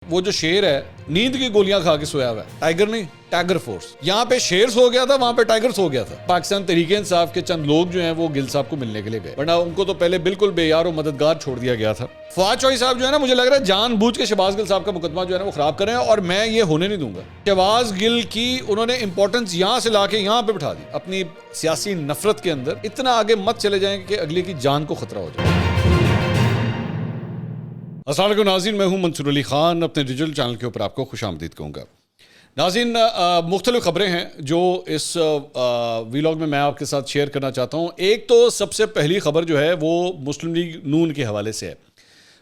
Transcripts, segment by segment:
وہ جو شیر ہے نیند کی گولیاں کھا کے سویا ہوا ہے، ٹائگر نہیں ٹائگر فورس. یہاں پہ شیر سو گیا تھا، وہاں پہ ٹائگر سو گیا تھا. پاکستان تحریک انصاف کے چند لوگ جو ہیں وہ گل صاحب کو ملنے کے لیے گئے، ورنہ ان کو تو پہلے بالکل بے یار و مددگار چھوڑ دیا گیا تھا. فواد چوہی صاحب جو ہے نا، مجھے لگ رہا ہے جان بوجھ کے شہباز گل صاحب کا مقدمہ جو ہے نا وہ خراب کر رہے ہیں، اور میں یہ ہونے نہیں دوں گا. شہباز گل کی انہوں نے امپورٹنس یہاں سے لا کے یہاں پہ بٹھا دی. اپنی سیاسی نفرت کے اندر اتنا آگے مت چلے جائیں کہ اگلے کی جان کو خطرہ ہو جائے. السلام علیکم ناظرین، میں ہوں منصور علی خان. اپنے ڈیجیٹل چینل کے اوپر آپ کو خوش آمدید کہوں گا. ناظرین، مختلف خبریں ہیں جو اس ویلاگ میں آپ کے ساتھ شیئر کرنا چاہتا ہوں. ایک تو سب سے پہلی خبر جو ہے وہ مسلم لیگ نون کے حوالے سے ہے.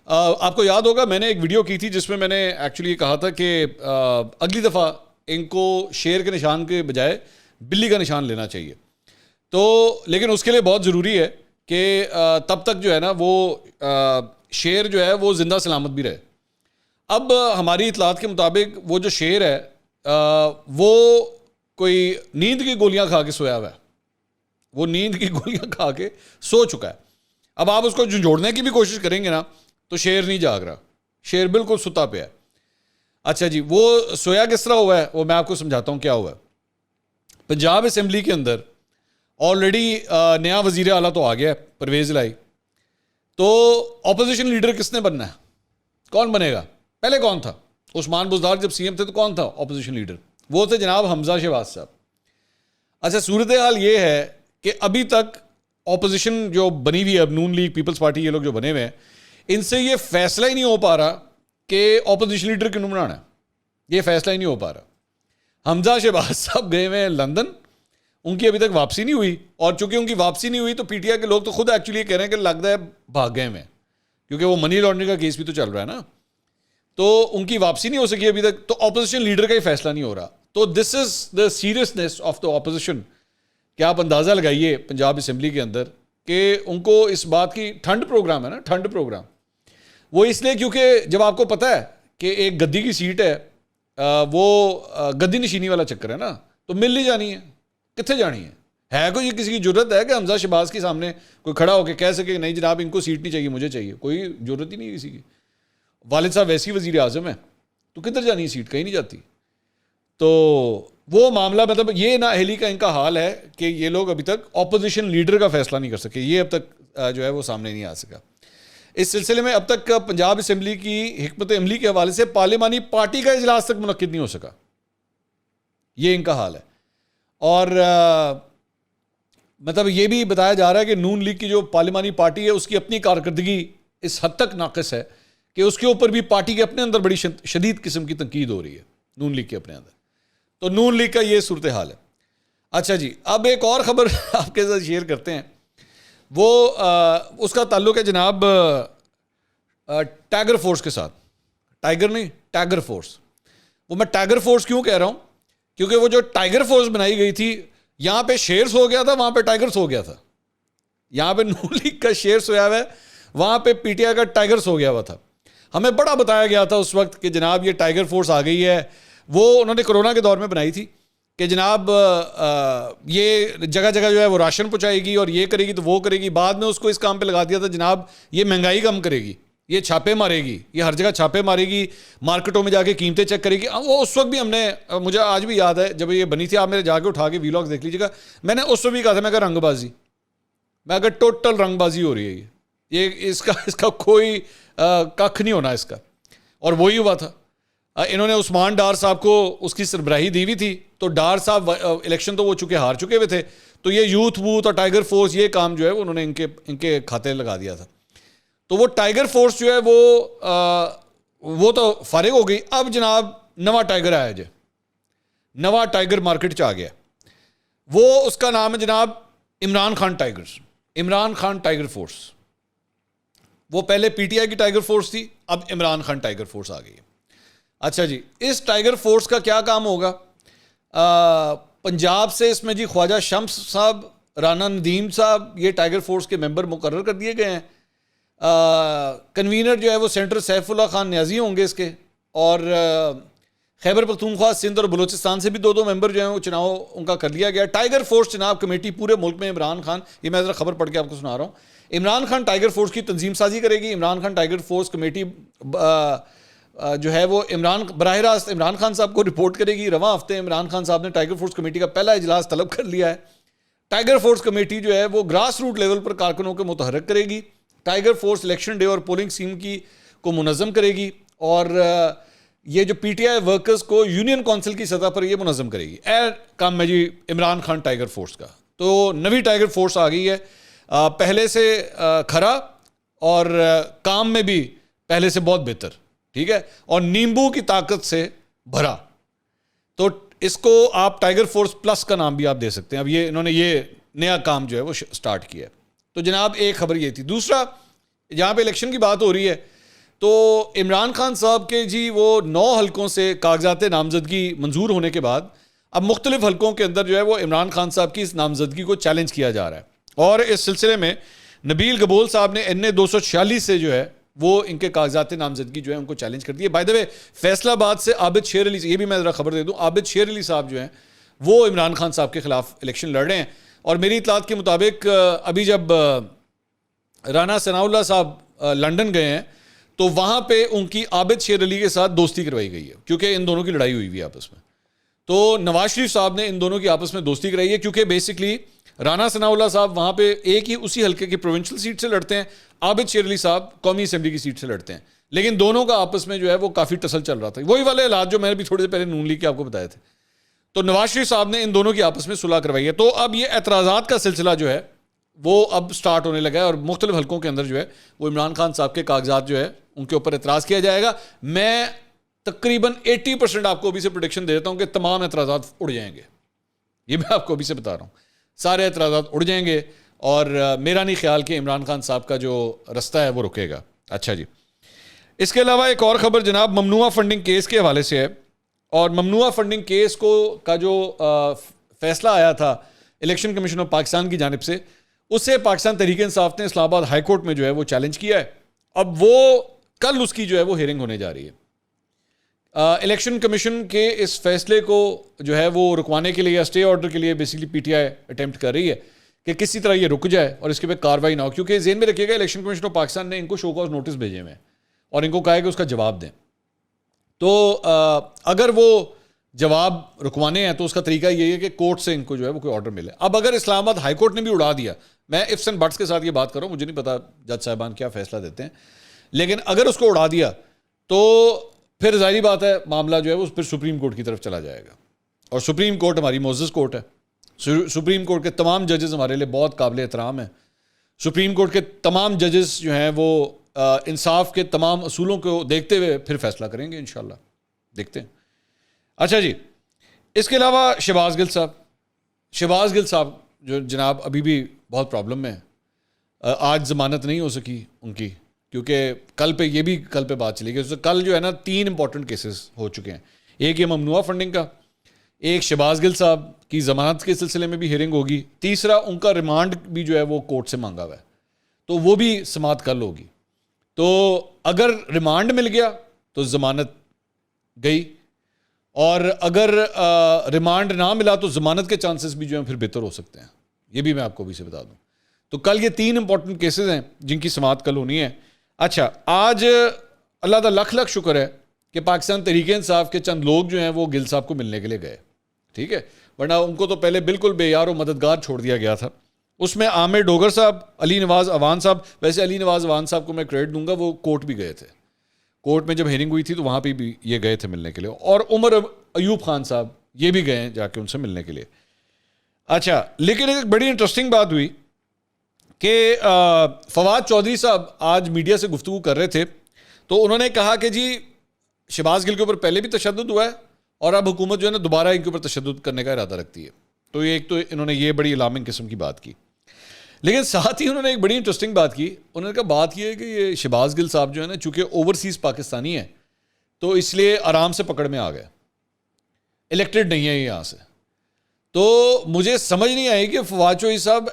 آپ کو یاد ہوگا میں نے ایک ویڈیو کی تھی جس میں میں نے ایکچولی کہا تھا کہ اگلی دفعہ ان کو شیر کے نشان کے بجائے بلی کا نشان لینا چاہیے. تو لیکن اس کے لیے بہت ضروری ہے کہ تب تک جو ہے نا وہ شیر جو ہے وہ زندہ سلامت بھی رہے. اب ہماری اطلاعات کے مطابق وہ جو شیر ہے وہ کوئی نیند کی گولیاں کھا کے سویا ہوا ہے. وہ نیند کی گولیاں کھا کے سو چکا ہے. اب آپ اس کو جھنجھوڑنے کی بھی کوشش کریں گے نا تو شیر نہیں جاگ رہا، شیر بالکل ستا پہ ہے. اچھا جی، وہ سویا کس طرح ہوا ہے وہ میں آپ کو سمجھاتا ہوں کیا ہوا ہے. پنجاب اسمبلی کے اندر آلریڈی نیا وزیر اعلیٰ تو آ گیا ہے، پرویز الہی. تو اپوزیشن لیڈر کس نے بننا ہے؟ کون بنے گا؟ پہلے کون تھا؟ عثمان بزدار جب سی ایم تھے تو کون تھا اپوزیشن لیڈر؟ وہ تھے جناب حمزہ شہباز صاحب. اچھا، صورتحال یہ ہے کہ ابھی تک اپوزیشن جو بنی ہوئی ہے، اب نون لیگ، پیپلز پارٹی، یہ لوگ جو بنے ہوئے ہیں، ان سے یہ فیصلہ ہی نہیں ہو پا رہا کہ اپوزیشن لیڈر کیوں بنانا ہے. یہ فیصلہ ہی نہیں ہو پا رہا. حمزہ شہباز صاحب گئے ہوئے ہیں لندن، ان کی ابھی تک واپسی نہیں ہوئی. اور چونکہ ان کی واپسی نہیں ہوئی تو پی ٹی آئی کے لوگ تو خود ایکچولی کہہ رہے ہیں کہ لگتا ہے بھاگ گئے میں، کیونکہ وہ منی لانڈرنگ کا کیس بھی تو چل رہا ہے نا. تو ان کی واپسی نہیں ہو سکی ابھی تک، تو اپوزیشن لیڈر کا ہی فیصلہ نہیں ہو رہا. تو this is the seriousness of the opposition کہ آپ اندازہ لگائیے پنجاب اسمبلی کے اندر کہ ان کو اس بات کی ٹھنڈ پروگرام ہے نا، ٹھنڈ پروگرام. وہ اس لیے کیونکہ جب آپ کو پتہ ہے کہ ایک گدی کی سیٹ ہے، وہ گدی نشینی والا چکر ہے نا، تو مل نہیں جانی ہے، کتنے جانی ہے کوئی کسی کی ضرورت ہے کہ حمزہ شہباز کے سامنے کوئی کھڑا ہو کے کہہ سکے کہ نہیں جناب ان کو سیٹ نہیں چاہیے، مجھے چاہیے؟ کوئی ضرورت ہی نہیں ہے کسی کی. والد صاحب ویسی وزیر اعظم ہے تو کدھر جانی ہے سیٹ؟ کہیں نہیں جاتی. تو وہ معاملہ مطلب یہ نااہلی کا ان کا حال ہے کہ یہ لوگ ابھی تک اپوزیشن لیڈر کا فیصلہ نہیں کر سکے. یہ اب تک جو ہے وہ سامنے نہیں آ سکا. اس سلسلے میں اب تک پنجاب اسمبلی کی حکمت عملی کے حوالے سے پارلیمانی پارٹی کا اجلاس تک منعقد نہیں ہو سکا. یہ ان کا حال ہے. اور مطلب یہ بھی بتایا جا رہا ہے کہ نون لیگ کی جو پارلیمانی پارٹی ہے اس کی اپنی کارکردگی اس حد تک ناقص ہے کہ اس کے اوپر بھی پارٹی کے اپنے اندر بڑی شدید قسم کی تنقید ہو رہی ہے نون لیگ کے اپنے اندر. تو نون لیگ کا یہ صورتحال ہے. اچھا جی، اب ایک اور خبر آپ کے ساتھ شیئر کرتے ہیں. وہ اس کا تعلق ہے جناب ٹائگر فورس کے ساتھ. ٹائگر نہیں ٹائگر فورس. وہ میں ٹائگر فورس کیوں کہہ رہا ہوں؟ کیونکہ وہ جو ٹائگر فورس بنائی گئی تھی، یہاں پہ شیر سو گیا تھا، وہاں پہ ٹائگر سو گیا تھا. یہاں پہ نون لیگ کا شیر سویا ہوا ہے، وہاں پہ پی ٹی آئی کا ٹائگر سو گیا ہوا تھا. ہمیں بڑا بتایا گیا تھا اس وقت کہ جناب یہ ٹائگر فورس آ گئی ہے. وہ انہوں نے کرونا کے دور میں بنائی تھی کہ جناب یہ جگہ جگہ جو ہے وہ راشن پہنچائے گی اور یہ کرے گی تو وہ کرے گی. بعد میں اس کو اس کام پہ لگا دیا تھا جناب یہ مہنگائی کم کرے گی، یہ چھاپے مارے گی، یہ ہر جگہ چھاپے مارے گی، مارکیٹوں میں جا کے قیمتیں چیک کرے گی. وہ اس وقت بھی ہم نے، مجھے آج بھی یاد ہے جب یہ بنی تھی، آپ میرے جا کے اٹھا کے ویلاگ دیکھ لیجیے گا، میں نے اس وقت بھی کہا تھا میں کہا رنگ بازی، میں کہا ٹوٹل رنگ بازی ہو رہی ہے یہ اس کا کوئی ککھ نہیں ہونا اس کا. اور وہی ہوا تھا. انہوں نے عثمان ڈار صاحب کو اس کی سربراہی دی ہوئی تھی، تو ڈار صاحب الیکشن تو وہ چکے ہار چکے ہوئے تھے، تو یہ یوتھ ووتھ اور ٹائگر فورس یہ کام جو ہے وہ انہوں نے ان کے کھاتے لگا دیا تھا. تو وہ ٹائگر فورس جو ہے وہ تو فارغ ہو گئی. اب جناب نواں ٹائگر آیا جائے، نواں ٹائگر مارکیٹ چ آ گیا. وہ اس کا نام ہے جناب Imran Khan tigers, Imran Khan tiger force. وہ پہلے پی ٹی آئی کی ٹائگر فورس تھی، اب عمران خان ٹائگر فورس آ گئی ہے. اچھا جی، اس ٹائگر فورس کا کیا کام ہوگا؟ پنجاب سے اس میں جی خواجہ شمس صاحب، رانا ندیم صاحب یہ ٹائگر فورس کے ممبر مقرر کر دیے گئے ہیں. کنوینر جو ہے وہ سینٹر سیف اللہ خان نیازی ہوں گے اس کے. اور خیبر پختونخوا، سندھ اور بلوچستان سے بھی دو ممبر جو ہیں وہ چناؤ ان کا کر لیا گیا. ٹائگر فورس جناب کمیٹی پورے ملک میں عمران خان، یہ میں ذرا خبر پڑھ کے آپ کو سنا رہا ہوں، عمران خان ٹائگر فورس کی تنظیم سازی کرے گی. Imran Khan tiger force committee جو ہے وہ براہ راست عمران خان صاحب کو رپورٹ کرے گی. رواں ہفتے عمران خان صاحب نے ٹائیگر فورس کمیٹی کا پہلا اجلاس طلب کر لیا ہے. ٹائیگر فورس کمیٹی جو ہے وہ گراس روٹ لیول پر کارکنوں کو متحرک کرے گی. ٹائیگر فورس الیکشن ڈے اور پولنگ اسکیم کو منظم کرے گی, اور یہ جو پی ٹی آئی ورکرز کو یونین کونسل کی سطح پر یہ منظم کرے گی. کام ہے جی عمران خان ٹائیگر فورس کا. تو نوی ٹائیگر فورس آ گئی ہے, پہلے سے کھرا اور کام میں بھی پہلے سے بہت بہتر, ٹھیک ہے, اور نیمبو کی طاقت سے بھرا. تو اس کو آپ ٹائیگر فورس پلس کا نام بھی آپ دے سکتے ہیں. اب انہوں نے یہ نیا کام جو ہے وہ سٹارٹ کیا ہے. تو جناب ایک خبر یہ تھی. دوسرا, جہاں پہ الیکشن کی بات ہو رہی ہے, تو عمران خان صاحب کے جی وہ 9 حلقوں سے کاغذات نامزدگی منظور ہونے کے بعد اب مختلف حلقوں کے اندر جو ہے وہ عمران خان صاحب کی اس نامزدگی کو چیلنج کیا جا رہا ہے. اور اس سلسلے میں نبیل گبول صاحب نے NA 246 سے جو ہے وہ ان کے کاغذات نامزدگی جو ہے ان کو چیلنج کر دیا. بائی دا وے فیصلہ آباد سے عابد شیر علی, یہ بھی میں ذرا خبر دے دوں, عابد شیر علی صاحب جو ہیں وہ عمران خان صاحب کے خلاف الیکشن لڑ رہے ہیں. اور میری اطلاعات کے مطابق ابھی جب رانا ثناء اللہ صاحب لنڈن گئے ہیں تو وہاں پہ ان کی عابد شیر علی کے ساتھ دوستی کروائی گئی ہے, کیونکہ ان دونوں کی لڑائی ہوئی ہوئی ہے آپس میں. تو نواز شریف صاحب نے ان دونوں کی آپس میں دوستی کرائی ہے, کیونکہ بیسکلی رانا ثناء اللہ صاحب وہاں پہ ایک ہی اسی حلقے کی پروونشل سیٹ سے لڑتے ہیں, عابد شیر علی صاحب قومی اسمبلی کی سیٹ سے لڑتے ہیں, لیکن دونوں کا آپس میں جو ہے وہ کافی ٹسل چل رہا تھا. وہی والے حالات جو میں نے بھی تھوڑے سے پہلے نون لیگ کے آپ کو بتائے تھے. تو نواز شریف صاحب نے ان دونوں کی آپس میں صلح کروائی ہے. تو اب یہ اعتراضات کا سلسلہ جو ہے وہ اب سٹارٹ ہونے لگا ہے, اور مختلف حلقوں کے اندر جو ہے وہ عمران خان صاحب کے کاغذات جو ہے ان کے اوپر اعتراض کیا جائے گا. میں تقریباً 80% آپ کو ابھی سے پریڈکشن دے دیتا ہوں کہ تمام اعتراضات اڑ جائیں گے. یہ میں آپ کو ابھی سے بتا رہا ہوں, سارے اعتراضات اڑ جائیں گے, اور میرا نہیں خیال کہ عمران خان صاحب کا جو رستہ ہے وہ رکے گا. اچھا جی, اس کے علاوہ ایک اور خبر جناب ممنوعہ فنڈنگ کیس کے حوالے سے ہے. اور ممنوعہ فنڈنگ کیس کا جو فیصلہ آیا تھا الیکشن کمیشن آف پاکستان کی جانب سے, اسے پاکستان تحریک انصاف نے اسلام آباد ہائی کورٹ میں جو ہے وہ چیلنج کیا ہے. اب وہ کل اس کی جو ہے وہ ہیئرنگ ہونے جا رہی ہے. الیکشن کمیشن کے اس فیصلے کو جو ہے وہ رکوانے کے لیے یا اسٹے آرڈر کے لیے basically P T I attempt کر رہی ہے کہ کسی طرح یہ رک جائے اور اس کے پہ کاروائی نہ ہو, کیونکہ ذہن میں رکھیے گا الیکشن کمیشن آف پاکستان نے ان کو شو کاز نوٹس بھیجے ہوئے ہیں اور ان کو کہا ہے کہ اس کا جواب دیں. تو اگر وہ جواب رکوانے ہیں تو اس کا طریقہ یہ ہے کہ کورٹ سے ان کو جو ہے وہ کوئی آرڈر ملے. اب اگر اسلام آباد ہائی کورٹ نے بھی اڑا دیا, میں افس اینڈ بٹس کے ساتھ یہ بات کر رہا ہوں, مجھے نہیں پتا جج صاحبان کیا فیصلہ دیتے ہیں, لیکن اگر اس کو اڑا دیا تو پھر ظاہری بات ہے معاملہ جو ہے وہ پھر سپریم کورٹ کی طرف چلا جائے گا. اور سپریم کورٹ ہماری معزز کورٹ ہے. سپریم کورٹ کے تمام ججز ہمارے لیے بہت قابل احترام ہیں. سپریم کورٹ کے تمام ججز جو ہیں وہ انصاف کے تمام اصولوں کو دیکھتے ہوئے پھر فیصلہ کریں گے انشاءاللہ, دیکھتے ہیں. اچھا جی, اس کے علاوہ شہباز گل صاحب جو جناب ابھی بھی بہت پرابلم میں ہیں. آج ضمانت نہیں ہو سکی ان کی, کیونکہ کل پہ بات چلی گئی. کل جو ہے نا 3 امپورٹنٹ کیسز ہو چکے ہیں. ایک یہ ممنوعہ فنڈنگ کا, ایک شہباز گل صاحب کی ضمانت کے سلسلے میں بھی ہیئرنگ ہوگی, تیسرا ان کا ریمانڈ بھی جو ہے وہ کورٹ سے مانگا ہوا ہے, تو وہ بھی سماعت کل ہوگی. تو اگر ریمانڈ مل گیا تو ضمانت گئی, اور اگر ریمانڈ نہ ملا تو ضمانت کے چانسز بھی جو ہیں پھر بہتر ہو سکتے ہیں. یہ بھی میں آپ کو ابھی سے بتا دوں. تو کل یہ 3 امپورٹنٹ کیسز ہیں جن کی سماعت کل ہونی ہے. اچھا, آج اللہ کا لاکھ شکر ہے کہ پاکستان تحریک انصاف کے چند لوگ جو ہیں وہ گل صاحب کو ملنے کے لیے گئے, ٹھیک ہے, ورنہ ان کو تو پہلے بالکل بے یار و مددگار چھوڑ دیا گیا تھا. اس میں عامر ڈوگر صاحب, علی نواز اوان صاحب, ویسے علی نواز اوان صاحب کو میں کریڈٹ دوں گا, وہ کورٹ بھی گئے تھے. کورٹ میں جب ہیئرنگ ہوئی تھی تو وہاں پہ بھی یہ گئے تھے ملنے کے لیے, اور عمر ایوب خان صاحب یہ بھی گئے ہیں جا کے ان سے ملنے کے لیے. اچھا, لیکن ایک بڑی انٹرسٹنگ بات ہوئی کہ فواد چودھری صاحب آج میڈیا سے گفتگو کر رہے تھے, تو انہوں نے کہا کہ جی شہباز گل کے اوپر پہلے بھی تشدد ہوا ہے اور اب حکومت جو ہے نا دوبارہ ان کے اوپر تشدد کرنے کا ارادہ رکھتی ہے. تو ایک تو انہوں نے یہ بڑی الارمنگ قسم کی بات کی, لیکن ساتھ ہی انہوں نے ایک بڑی انٹرسٹنگ بات کی. انہوں نے کہا بات یہ ہے کہ یہ شہباز گل صاحب جو ہے نا چونکہ اوورسیز پاکستانی ہیں تو اس لیے آرام سے پکڑ میں آ گئے, الیکٹڈ نہیں ہے یہاں سے. تو مجھے سمجھ نہیں آئی کہ فواد چودھری صاحب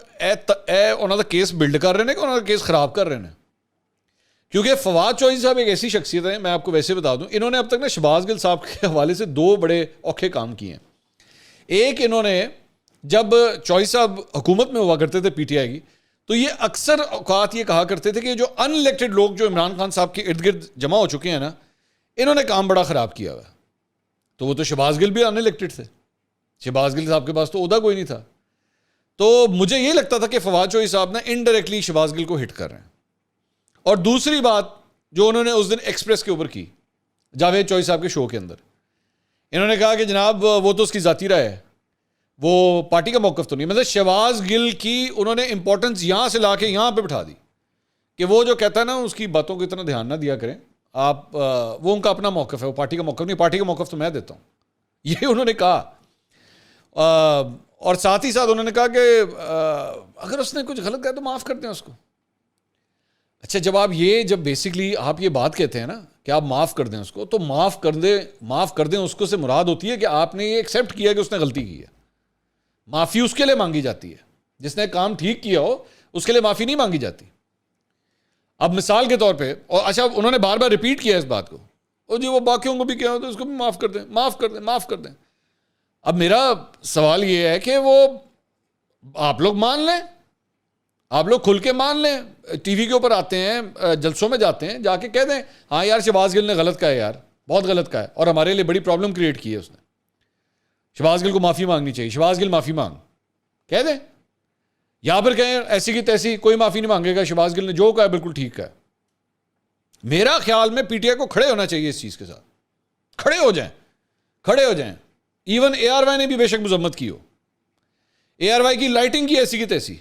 انہوں نے کیس بلڈ کر رہے ہیں کہ انہوں نے کیس خراب کر رہے ہیں, کیونکہ فواد چودھری صاحب ایک ایسی شخصیت ہے, میں آپ کو ویسے بتا دوں, انہوں نے اب تک نا شہباز گل صاحب کے حوالے سے 2 بڑے اوکھے کام کیے ہیں. ایک, انہوں نے جب چودھری صاحب حکومت میں ہوا کرتے تھے پی ٹی آئی کی, تو یہ اکثر اوقات یہ کہا کرتے تھے کہ جو ان الیکٹڈ لوگ جو عمران خان صاحب کے ارد گرد جمع ہو چکے ہیں نا, انہوں نے کام بڑا خراب کیا ہوا ہے. تو وہ تو شہباز گل بھی ان الیکٹڈ تھے, شہباز گل صاحب کے پاس تو عہدہ کوئی نہیں تھا. تو مجھے یہ لگتا تھا کہ فواد چوہی صاحب نا انڈائریکٹلی شہباز گل کو ہٹ کر رہے ہیں. اور دوسری بات جو انہوں نے اس دن ایکسپریس کے اوپر کی, جاوید چوہی صاحب کے شو کے اندر, انہوں نے کہا کہ جناب وہ تو اس کی ذاتی رائے ہے, وہ پارٹی کا موقف تو نہیں. مطلب شہباز گل کی انہوں نے امپورٹنس یہاں سے لا کے یہاں پہ بٹھا دی کہ وہ جو کہتا ہے نا اس کی باتوں کو اتنا دھیان نہ دیا کریں آپ, وہ ان کا اپنا موقف ہے, وہ پارٹی کا موقف نہیں, پارٹی کا موقف تو میں دیتا ہوں, یہ انہوں نے کہا. اور ساتھ ہی ساتھ انہوں نے کہا کہ اگر اس نے کچھ غلط کہا تو معاف کر دیں اس کو. اچھا, جب بیسکلی آپ یہ بات کہتے ہیں نا کہ آپ معاف کر دیں اس کو, تو معاف کر دیں اس کو سے مراد ہوتی ہے کہ آپ نے یہ ایکسیپٹ کیا کہ اس نے غلطی کی ہے. معافی اس کے لیے مانگی جاتی ہے, جس نے کام ٹھیک کیا ہو اس کے لیے معافی نہیں مانگی جاتی. اب مثال کے طور پہ, اور اچھا انہوں نے بار بار ریپیٹ کیا اس بات کو, اور جی وہ باقیوں کو بھی کیا ہو تو اس کو بھی معاف کر دیں, معاف کر دیں, معاف کر دیں. اب میرا سوال یہ ہے کہ وہ آپ لوگ مان لیں, آپ لوگ کھل کے مان لیں, ٹی وی کے اوپر آتے ہیں, جلسوں میں جاتے ہیں, جا کے کہہ دیں ہاں یار شہباز گل نے غلط کہا ہے, یار بہت غلط کہا ہے اور ہمارے لیے بڑی پرابلم کریٹ کی ہے اس نے, شہباز گل کو معافی مانگنی چاہیے, شہباز گل معافی مانگ, کہہ دیں. یا پھر کہیں ایسی کی تیسی کوئی معافی نہیں مانگے گا, شہباز گل نے جو کہا ہے بالکل ٹھیک ہے. میرا خیال میں پی ٹی آئی کو کھڑے ہونا چاہیے اس چیز کے ساتھ, کھڑے ہو جائیں. ایون اے آر وائی نے بھی بے شک مذمت کی ہو, اے آر وائی کی لائٹنگ کی ایسی کی تیسی,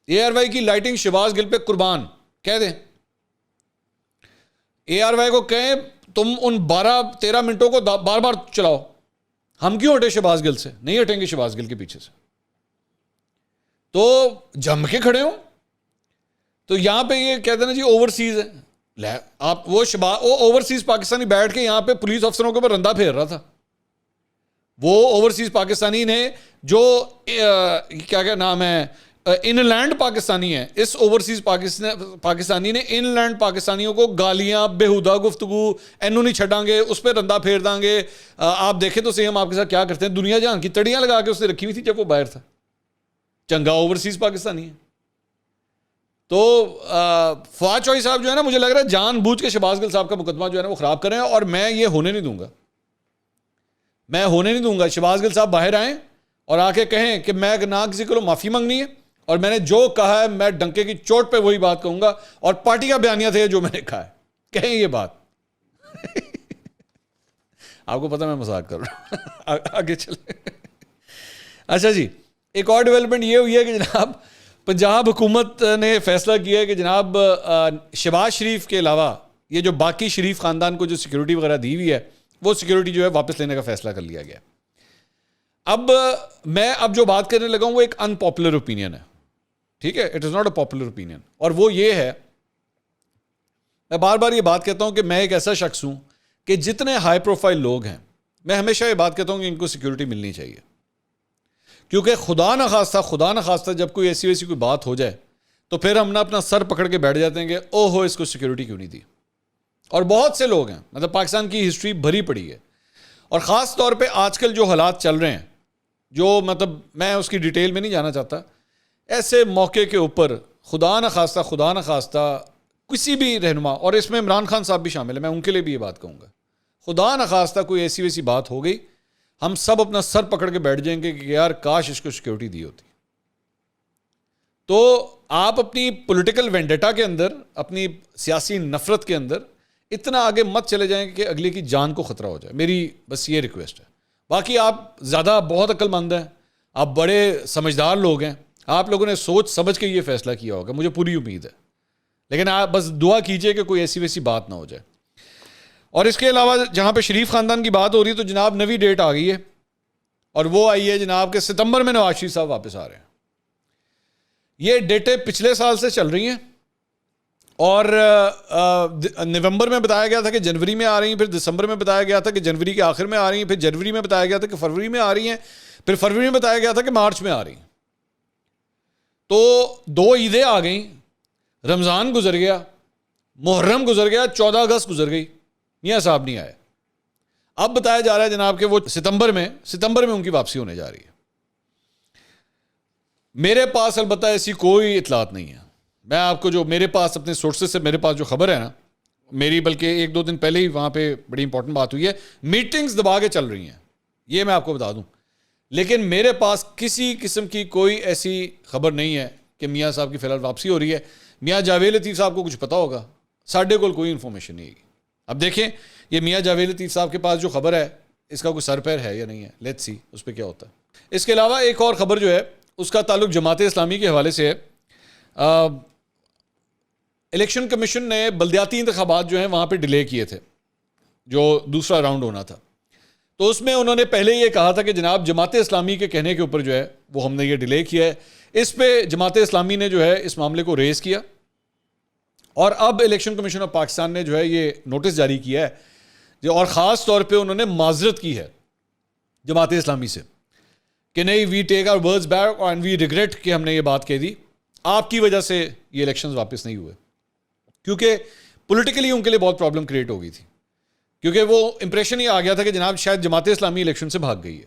اے آر وائی کی لائٹنگ شہباز گل پہ قربان, کہہ دیں. اے آر وائی کو کہیں تم ان 12-13 منٹوں کو بار بار چلاؤ, ہم کیوں ہٹے شہباز گل سے, نہیں ہٹیں گے شہباز گل کے پیچھے سے. تو جم کے کھڑے ہوں. تو یہاں پہ یہ کہتے ہیں نا جی اوورسیز ہے, آپ وہ اوورسیز پاکستانی بیٹھ کے یہاں پہ پولیس افسروں کے اوپر رندہ پھیر رہا تھا. وہ اوورسیز پاکستانی نے جو کیا نام ہے ان لینڈ پاکستانی ہے, اس اوورسیز پاکستانی نے ان لینڈ پاکستانیوں کو گالیاں, بےہودہ گفتگو, اینو نہیں چھڑیں گے, اس پہ رندہ پھیر دیں گے. آپ دیکھیں تو صحیح ہم آپ کے ساتھ کیا کرتے ہیں, دنیا جہاں کی تڑیاں لگا کے اس نے رکھی ہوئی تھی جب وہ باہر تھا. چنگا اوورسیز پاکستانی ہے. تو فواد چوہی صاحب جو ہے نا, مجھے لگ رہا ہے جان بوجھ کے شہباز گل صاحب کا مقدمہ جو ہے نا وہ خراب کر رہے ہیں, اور میں یہ ہونے نہیں دوں گا, میں ہونے نہیں دوں گا. شہباز گل صاحب باہر آئیں اور آ کے کہیں کہ میں نہ کسی کو معافی مانگنی ہے, اور میں نے جو کہا ہے میں ڈنکے کی چوٹ پہ وہی بات کہوں گا, اور پارٹی کا بیانیہ تھا جو میں نے کہا ہے, کہیں یہ بات. آپ کو پتہ میں مذاق کر رہا ہوں, آگے چلیں. اچھا جی, ایک اور ڈیولپمنٹ یہ ہوئی ہے کہ جناب پنجاب حکومت نے فیصلہ کیا ہے کہ جناب شہباز شریف کے علاوہ یہ جو باقی شریف خاندان کو جو سیکورٹی وغیرہ دی ہوئی ہے وہ سیکورٹی جو ہے واپس لینے کا فیصلہ کر لیا گیا. اب میں جو بات کرنے لگا ہوں وہ ایک ان پاپولر اوپینین ہے, ٹھیک ہے, it is not a popular opinion. اور وہ یہ ہے, میں بار بار یہ بات کہتا ہوں کہ میں ایک ایسا شخص ہوں کہ جتنے ہائی پروفائل لوگ ہیں میں ہمیشہ یہ بات کہتا ہوں کہ ان کو سیکورٹی ملنی چاہیے, کیونکہ خدا نخواستہ جب کوئی ایسی ویسی کوئی بات ہو جائے تو پھر ہم اپنا سر پکڑ کے بیٹھ جاتے ہیں کہ او ہو اس کو سیکورٹی کیوں نہیں دی. اور بہت سے لوگ ہیں, مطلب پاکستان کی ہسٹری بھری پڑی ہے, اور خاص طور پہ آج کل جو حالات چل رہے ہیں, جو مطلب میں اس کی ڈیٹیل میں نہیں جانا چاہتا, ایسے موقع کے اوپر خدا نخواستہ کسی بھی رہنما, اور اس میں عمران خان صاحب بھی شامل ہیں, میں ان کے لیے بھی یہ بات کہوں گا, خدا نخواستہ کوئی ایسی ویسی بات ہو گئی, ہم سب اپنا سر پکڑ کے بیٹھ جائیں گے کہ یار کاش اس کو سیکورٹی دی ہوتی. تو آپ اپنی پولیٹیکل وینڈیٹا کے اندر, اپنی سیاسی نفرت کے اندر اتنا آگے مت چلے جائیں کہ اگلے کی جان کو خطرہ ہو جائے. میری بس یہ ریکویسٹ ہے. باقی آپ زیادہ بہت عقل مند ہیں, آپ بڑے سمجھدار لوگ ہیں, آپ لوگوں نے سوچ سمجھ کے یہ فیصلہ کیا ہوگا, مجھے پوری امید ہے. لیکن آپ بس دعا کیجئے کہ کوئی ایسی ویسی بات نہ ہو جائے. اور اس کے علاوہ جہاں پہ شریف خاندان کی بات ہو رہی ہے تو جناب نوی ڈیٹ آ گئی ہے, اور وہ آئی ہے جناب کہ ستمبر میں نواز شریف صاحب واپس آ رہے ہیں. یہ ڈیٹیں پچھلے سال سے چل رہی ہیں, اور نومبر میں بتایا گیا تھا کہ جنوری میں آ رہی ہیں, پھر دسمبر میں بتایا گیا تھا کہ جنوری کے آخر میں آ رہی ہیں, پھر جنوری میں بتایا گیا تھا کہ فروری میں آ رہی ہیں, پھر فروری میں بتایا گیا تھا کہ مارچ میں آ رہی ہیں. تو 2 عیدیں آ گئیں, رمضان گزر گیا, محرم گزر گیا, 14 اگست گزر گئی, میاں صاحب نہیں آئے. اب بتایا جا رہا ہے جناب کہ وہ ستمبر میں ان کی واپسی ہونے جا رہی ہے. میرے پاس البتہ ایسی کوئی اطلاعات نہیں ہے. میں آپ کو جو میرے پاس اپنے سورسز سے میرے پاس جو خبر ہے نا میری بلکہ 1-2 دن پہلے ہی وہاں پہ بڑی امپورٹنٹ بات ہوئی ہے, میٹنگز دبا کے چل رہی ہیں, یہ میں آپ کو بتا دوں. لیکن میرے پاس کسی قسم کی کوئی ایسی خبر نہیں ہے کہ میاں صاحب کی فی الحال واپسی ہو رہی ہے. میاں جاوید لطیف صاحب کو کچھ پتا ہوگا, ساڈے کو کوئی انفارمیشن نہیں ہے. اب دیکھیں یہ میاں جاوید لطیف صاحب کے پاس جو خبر ہے اس کا کوئی سر پیر ہے یا نہیں ہے, لیٹس سی اس پہ کیا ہوتا ہے. اس کے علاوہ ایک اور خبر جو ہے اس کا تعلق جماعت اسلامی کے حوالے سے ہے. الیکشن کمیشن نے بلدیاتی انتخابات جو ہیں وہاں پہ ڈیلے کیے تھے, جو دوسرا راؤنڈ ہونا تھا. تو اس میں انہوں نے پہلے یہ کہا تھا کہ جناب جماعت اسلامی کے کہنے کے اوپر جو ہے وہ ہم نے یہ ڈیلے کیا ہے. اس پہ جماعت اسلامی نے جو ہے اس معاملے کو ریز کیا, اور اب الیکشن کمیشن آف پاکستان نے جو ہے یہ نوٹس جاری کیا ہے, اور خاص طور پہ انہوں نے معذرت کی ہے جماعت اسلامی سے کہ نہیں, we take our words back and we regret کہ ہم نے یہ بات کہہ دی, آپ کی وجہ سے یہ الیکشنز واپس نہیں ہوئے. کیونکہ پولیٹیکلی ان کے لیے بہت پرابلم کریٹ ہو گئی تھی, کیونکہ وہ امپریشن ہی آ گیا تھا کہ جناب شاید جماعت اسلامی الیکشن سے بھاگ گئی ہے.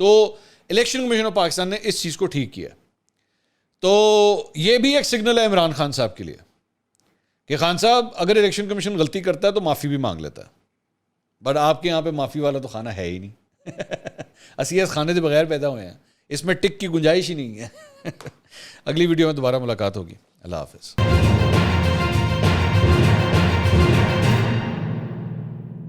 تو الیکشن کمیشن آف پاکستان نے اس چیز کو ٹھیک کیا. تو یہ بھی ایک سگنل ہے عمران خان صاحب کے لیے کہ خان صاحب اگر الیکشن کمیشن غلطی کرتا ہے تو معافی بھی مانگ لیتا ہے, بٹ آپ کے یہاں پہ معافی والا تو کھانا ہے ہی نہیں. اسی اس کھانے سے بغیر پیدا ہوئے ہیں, اس میں ٹک کی گنجائش ہی نہیں ہے. اگلی ویڈیو میں دوبارہ ملاقات ہوگی. اللہ حافظ.